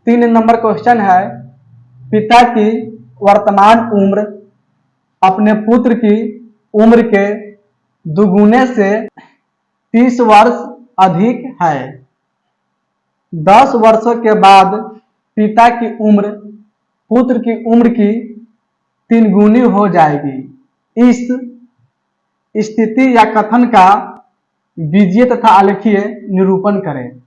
3 number question है, पिता की वर्तमान उम्र अपने पुत्र की उम्र के दुगुने से 30 वर्ष अधिक है। 10 वर्षों के बाद पिता की उम्र पुत्र की उम्र की 3 गुनी हो जाएगी। इस स्थिति या कथन का बीजीय तथा आलेखीय निरूपण करें।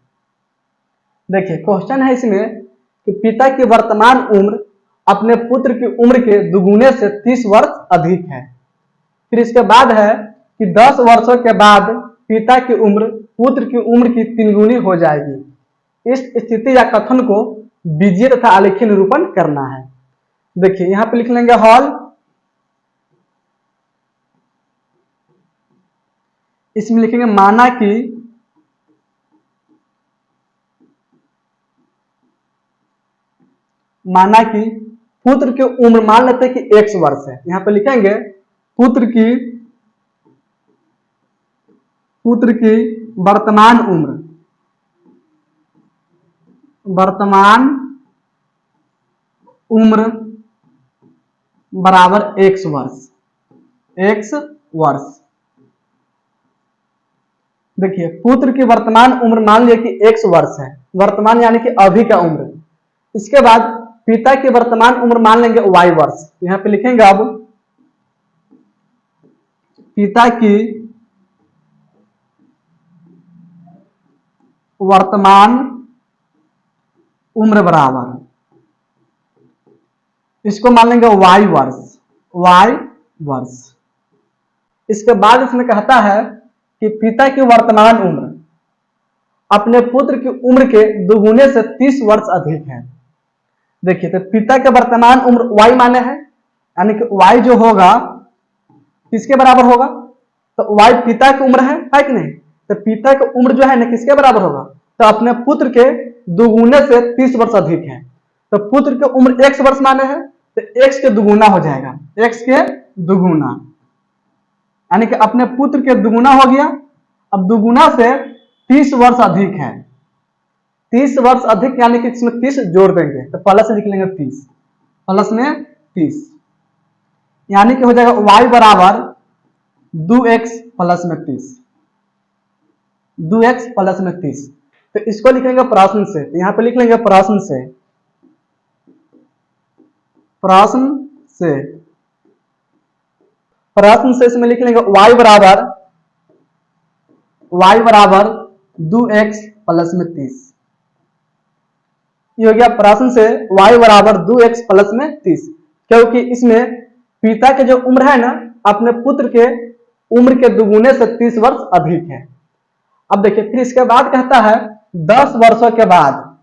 देखिए क्वेश्चन है इसमें कि पिता की वर्तमान उम्र अपने पुत्र की उम्र के दुगुने से 30 वर्ष अधिक है। फिर इसके बाद है कि 10 वर्षों के बाद पिता की उम्र पुत्र की उम्र की 3 गुनी हो जाएगी। इस स्थिति या कथन को बीजीय तथा आलेखीय निरूपण करना है। देखिए यहां पे लिख लेंगे हॉल, इसमें लिखेंगे माना कि पुत्र की उम्र मान लेते हैं कि x वर्ष है। यहां पे लिखेंगे पुत्र की वर्तमान उम्र बराबर x वर्ष। देखिए पुत्र की वर्तमान उम्र मान लिया कि x वर्ष है, वर्तमान यानी कि अभी का उम्र। इसके बाद पिता की वर्तमान उम्र मान लेंगे y वर्ष। यहां पे लिखेंगे अब पिता की वर्तमान उम्र बराबर, इसको मान लेंगे y वर्ष। इसके बाद इसमें कहता है कि पिता की वर्तमान उम्र अपने पुत्र की उम्र के दुगुने से 30 वर्ष अधिक है। देखिए तो पिता के वर्तमान उम्र y माने है, यानी कि y जो होगा किसके बराबर होगा, तो y पिता की उम्र है कि नहीं। तो पिता की उम्र जो है ना किसके बराबर होगा, तो अपने पुत्र के दुगुने से 30 वर्ष अधिक है। तो पुत्र की उम्र x वर्ष माने है, तो x के दुगुना हो जाएगा, x के दुगुना, यानी कि अपने पुत्र के दुगुना हो गया। अब दुगुना से 30 वर्ष अधिक है, 30 वर्ष अधिक यानी कि इसमें 30 जोड़ देंगे तो प्लस लिख लेंगे 30, प्लस में 30, यानी कि हो जाएगा y बराबर 2x प्लस में 30, 2x प्लस में 30। तो इसको लिखेंगे प्रश्न से, तो यहां पे लिख लेंगे प्रश्न से इसमें लिख लेंगे y बराबर 2x प्लस में 30। ये हो गया प्रश्न से y बराबर 2x प्लस में 30, क्योंकि इसमें पिता के जो उम्र है ना अपने पुत्र के उम्र के दुगुने से 30 वर्ष अधिक है। अब देखिए फिर इसके बाद कहता है 10 वर्षों के बाद,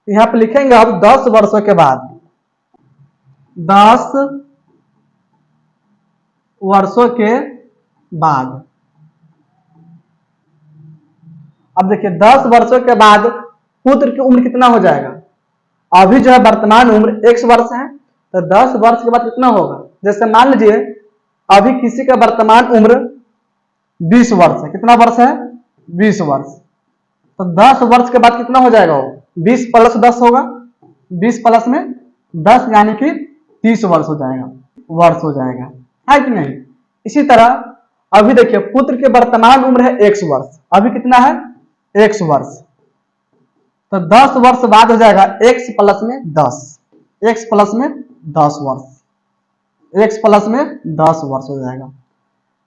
यहां पे लिखेंगे अब 10 वर्षों के बाद, 10 वर्षों के बाद। अब देखिए 10 वर्षों के बाद पुत्र की उम्र कितना हो जाएगा, अभी जो है वर्तमान उम्र x वर्ष है, तो 10 वर्ष के बाद कितना होगा। जैसे मान लीजिए अभी किसी का वर्तमान उम्र 20 वर्ष है, कितना वर्ष है 20 वर्ष, तो 10 वर्ष के बाद कितना हो जाएगा, वो 20 प्लस 10 होगा, 20 प्लस में 10 यानी कि 30 वर्ष हो जाएगा, है कि नहीं। इसी तरह अभी देखिए पुत्र के वर्तमान उम्र है x वर्ष, अभी कितना है x वर्ष, तो 10 वर्ष बाद हो जाएगा x प्लस में 10, x प्लस में 10 वर्ष, x प्लस में 10 वर्ष हो जाएगा।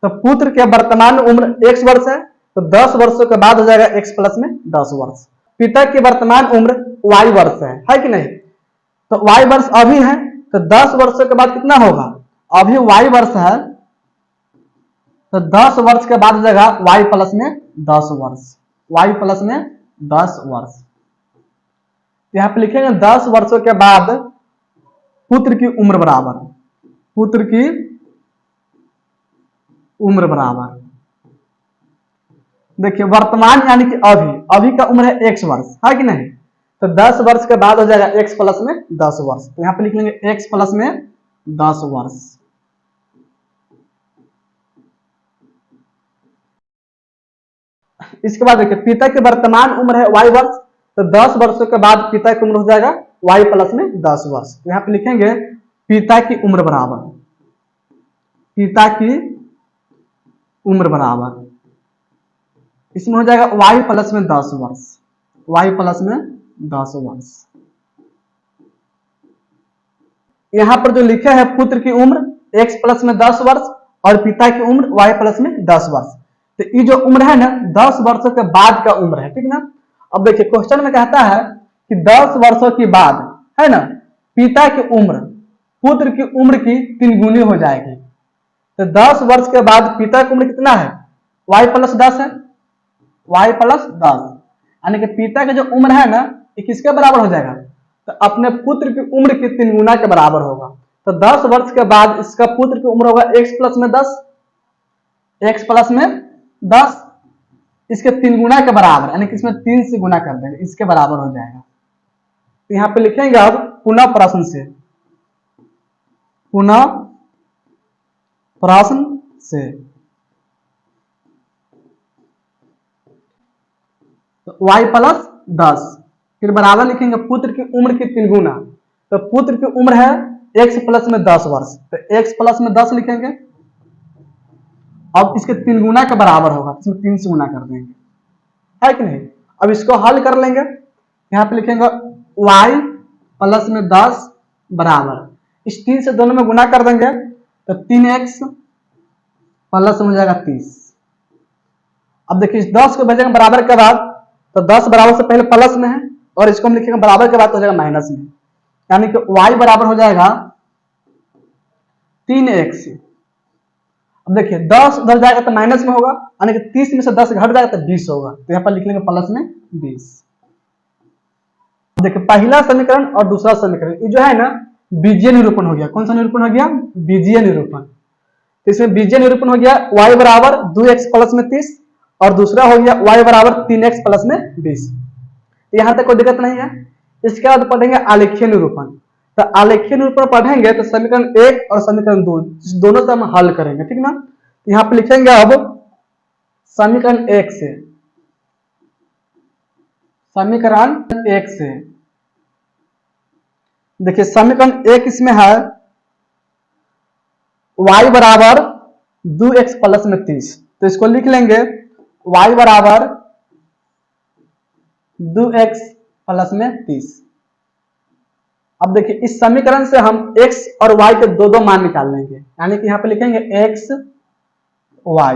तो पुत्र के वर्तमान उम्र x वर्ष है, तो 10 वर्षों के बाद हो जाएगा x प्लस में 10 वर्ष। पिता की वर्तमान उम्र y वर्ष है कि नहीं, तो y वर्ष अभी है, तो 10 वर्षों के बाद कितना होगा, अभी y वर्ष है, तो 10 वर्ष के बाद हो जाएगा y प्लस में 10 वर्ष, y प्लस में 10 वर्ष। यहां पे लिखेंगे 10 वर्षों के बाद पुत्र की उम्र बराबर, देखिए वर्तमान यानी कि अभी का उम्र है x वर्ष, है कि नहीं, तो 10 वर्ष के बाद हो जाएगा x प्लस में 10 वर्ष। तो यहां पे लिख लेंगे x प्लस में 10 वर्ष। इसके बाद देखिए पिता की वर्तमान उम्र है y वर्ष, तो 10 वर्षों के बाद पिता की उम्र हो जाएगा y प्लस में 10 वर्ष। तो यहाँ पे लिखेंगे पिता की उम्र बराबर, पिता की उम्र बराबर, इसमें हो जाएगा y प्लस में 10 वर्ष, y प्लस में 10 वर्ष। यहां पर जो लिखा है पुत्र की उम्र x प्लस में 10 वर्ष और पिता की उम्र y प्लस में 10 वर्ष। तो ये जो उम्र है ना 10 वर्षों के बाद का उम्र है, ठीक ना। अब देखिए क्वेश्चन में कहता है कि 10 वर्षों के बाद है ना पिता की उम्र पुत्र की उम्र की 3 गुनी हो जाएगी। तो 10 वर्ष के बाद पिता की उम्र कितना है y प्लस 10 है, y प्लस 10, यानी कि पिता की जो उम्र है ना ये किसके बराबर हो जाएगा, तो अपने पुत्र की उम्र की 3 गुना के बराबर होगा। तो 10 वर्ष के बाद इसका पुत्र की उम्र होगा x प्लस में 10, x प्लस में 10 इसके 3 गुना के बराबर, यानी कि इसमें 3 से गुना कर देंगे, इसके बराबर हो जाएगा। तो यहाँ पे लिखेंगे अब पुनः प्रश्न से, पुनः प्रश्न से। तो y प्लस 10 फिर बराबर लिखेंगे पुत्र की उम्र की 3 गुना। तो पुत्र की उम्र है x प्लस में 10 वर्ष, तो x प्लस में 10 लिखेंगे। अब इसके 3 गुना के बराबर होगा, इसमें 3 से गुना कर देंगे, है कि नहीं। अब इसको हल कर लेंगे, यहाँ पे लिखेंगे y प्लस में 10 बराबर, इस 3 से दोनों में गुना कर देंगे तो 3x प्लस हो जाएगा 30। अब देखिए इस 10 को भेजेंगे बराबर के बाद, तो 10 बराबर से पहले प्लस में है और इसको हम लिखेंगे बराबर के बाद तो हो जाएगा माइनस में, यानी कि y बराबर हो जाएगा 3x। अब देखिए 10 उधर जाएगा तो माइनस में होगा, यानी कि 30 में से 10 घट जाएगा तो 20 होगा, तो यहाँ पर लिख लेंगे प्लस में 20। देखिए पहला समीकरण और दूसरा समीकरण ये जो है ना बीजीय निरूपण हो गया। कौन सा निरूपण हो गया, बीजीय निरूपण। तो इसमें बीजीय निरूपण हो गया y बराबर 2x प्लस में 30 और दूसरा हो गया y बराबर 3x प्लस में 20। यहां तक कोई दिक्कत नहीं है। इसके बाद पढ़ेंगे आलेखीय निरूपण। तो आलेखीय निरूपण पढ़ेंगे तो समीकरण 1 और समीकरण 2 दोनों से हम हल करेंगे, ठीक ना। तो यहाँ पे लिखेंगे अब समीकरण 1 से, समीकरण 1 से देखिए समीकरण 1 इसमें है y बराबर 2x प्लस में 30, तो इसको लिख लेंगे y बराबर 2x प्लस में 30। अब देखिए इस समीकरण से हम x और y के दो मान निकाल लेंगे, यानी कि यहां पे लिखेंगे x y।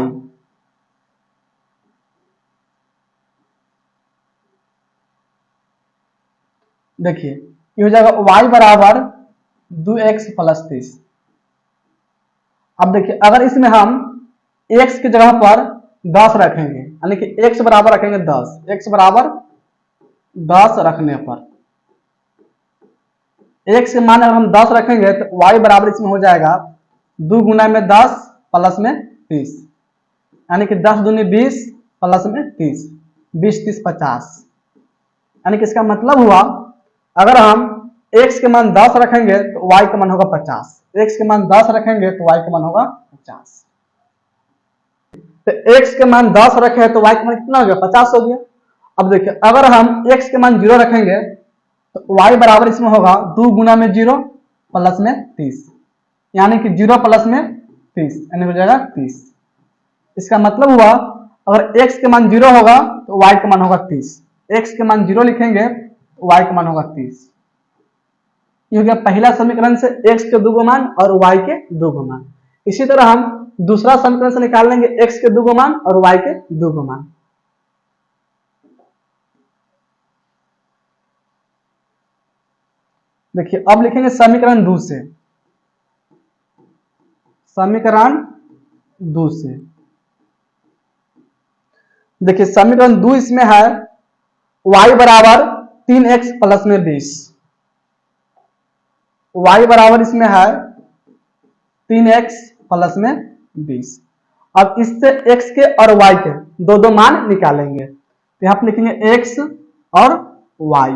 देखिए ये हो जाएगा y बराबर 2x प्लस 30। अब देखिए अगर इसमें हम x की जगह पर 10 रखेंगे, यानी कि x बराबर रखेंगे 10, x बराबर 10 रखने पर x के मान अगर हम 10 रखेंगे तो y बराबर इसमें हो जाएगा 2 गुना में 10 प्लस में 30, यानी कि 10 दूनी 20 प्लस में 30, 20 30 50, यानी कि इसका मतलब हुआ अगर हम x के मान 10 रखेंगे तो y का मान होगा 50, x के मान 10 रखेंगे तो y का मान होगा 50। तो x के मान 10 रखे तो y का मान कितना हो गया, 50 हो गया। अब देखिए अगर हम x के मान 0 रखेंगे तो y बराबर इसमें होगा 2 गुना में 0 प्लस में 30, यानी कि 0 प्लस में 30, यानी हो जाएगा 30। इसका मतलब हुआ अगर x के मान 0 होगा तो y का मान होगा 30, x के मान 0 लिखेंगे तो y का मान होगा 30। ये हो गया पहला समीकरण से x के 2 मान और y के 2 मान। इसी तरह हम दूसरा समीकरण से निकाल लेंगे x के 2 मान और y के 2 मान। देखिए अब लिखेंगे समीकरण 2 से, समीकरण 2 से देखिए समीकरण 2 इसमें है y बराबर 3x प्लस में 20, y बराबर इसमें है 3x प्लस में 20। अब इससे x के और y के दो मान निकालेंगे, तो यहां पर लिखेंगे x और y।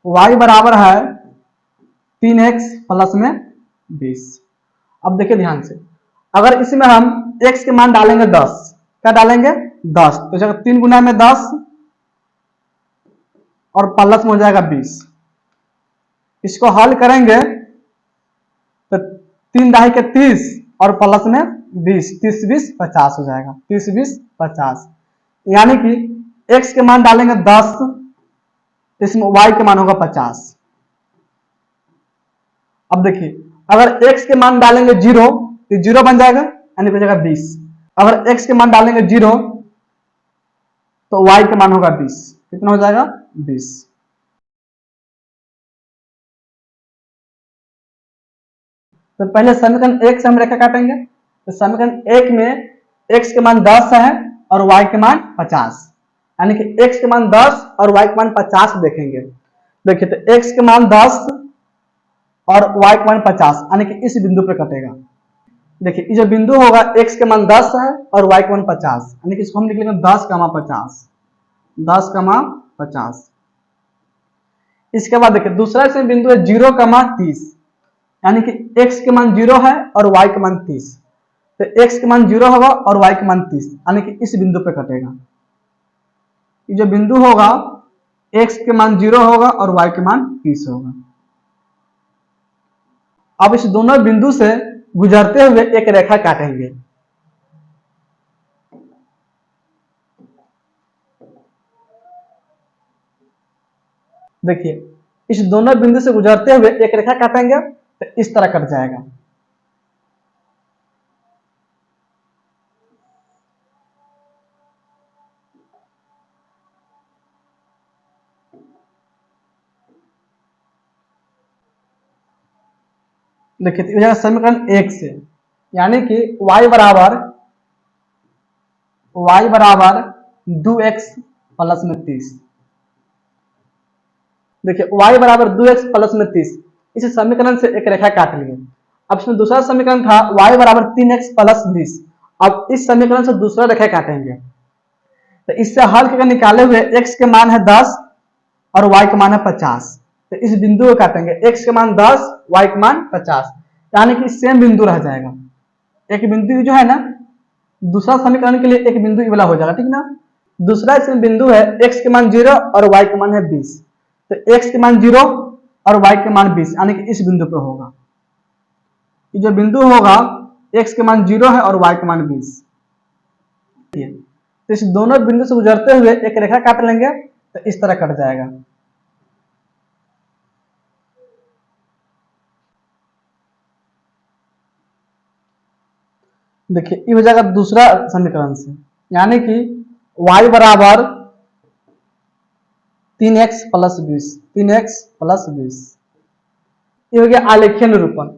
y बराबर है 3x प्लस में 20। अब देखिए ध्यान से अगर इसमें हम x के मान डालेंगे 10 क्या डालेंगे 10, तो जगह 3 गुना में 10 और प्लस में हो जाएगा 20। इसको हल करेंगे तो 3 दहाई के 30 और प्लस में 20, 30 20 50 हो जाएगा, 30 20 50। यानी कि x के मान डालेंगे 10, इसमें y के मान होगा 50। अब देखिए अगर x के मान डालेंगे 0 तो 0 बन जाएगा, यानी हो जाएगा 20। अगर x के मान डालेंगे 0 तो y के मान होगा 20, कितना हो जाएगा 20। तो पहले समीकरण 1 से हम रेखा काटेंगे। तो समीकरण 1 में x के मान 10 है और y के मान 50, यानी कि x के मान 10 और y के मान 50 देखेंगे। देखिए तो x के मान 10 और y के मान 50, यानी कि इस बिंदु पर कटेगा। देखिए ये जो बिंदु होगा x के मान 10 है और y के मान 50, यानी कि इसको हम लिख लेंगे 10, 50, 10, 50। इसके बाद देखिए दूसरा से बिंदु है 0, 30, यानी कि x के मान 0 है और y के मान 30, तो x के मान 0 होगा और y के मान 30, यानी कि इस बिंदु पे कटेगा। ये जो बिंदु होगा x के मान 0 होगा और y के मान 30 होगा। अब इस दोनों बिंदु से गुजरते हुए एक रेखा काटेंगे। देखिए इस दोनों बिंदु से गुजरते हुए एक रेखा काटेंगे तो इस तरह कट जाएगा। देखिए समीकरण 1 से, यानी कि y बराबर 2x प्लस में 30। देखिए y बराबर 2x प्लस में 30, इस समीकरण से एक रेखा काट लिए। अब इसमें दूसरा समीकरण था y बराबर 3x प्लस 20। अब इस समीकरण से दूसरा रेखा काटेंगे। तो इससे हल करके निकाले हुए x के मान है 10 और y के मान है 50, तो इस बिंदु को काटेंगे। x के मान 10, y के मान 50, यानी कि सेम बिंदु रह जाएगा। एक बिंदु जो है ना, दूसरा समीकरण के लिए एक बिंदु वाला हो जाएगा, ठीक ना। दूसरा इसमें बिंदु है x के मान 0 और y के मान है 20, तो x के मान 0 और y के मान 20, यानी कि इस बिंदु पर होगा। ये जो बिंदु होगा x के मान 0 है और y के मान 20। तो इस दोनों बिंदु से गुजरते हुए एक रेखा काट लेंगे तो इस तरह कट जाएगा। देखिए ये हो जाएगा दूसरा समीकरण से, यानी कि y बराबर 3x प्लस 20, 3x प्लस 20। ये हो गया आलेखीय निरूपण।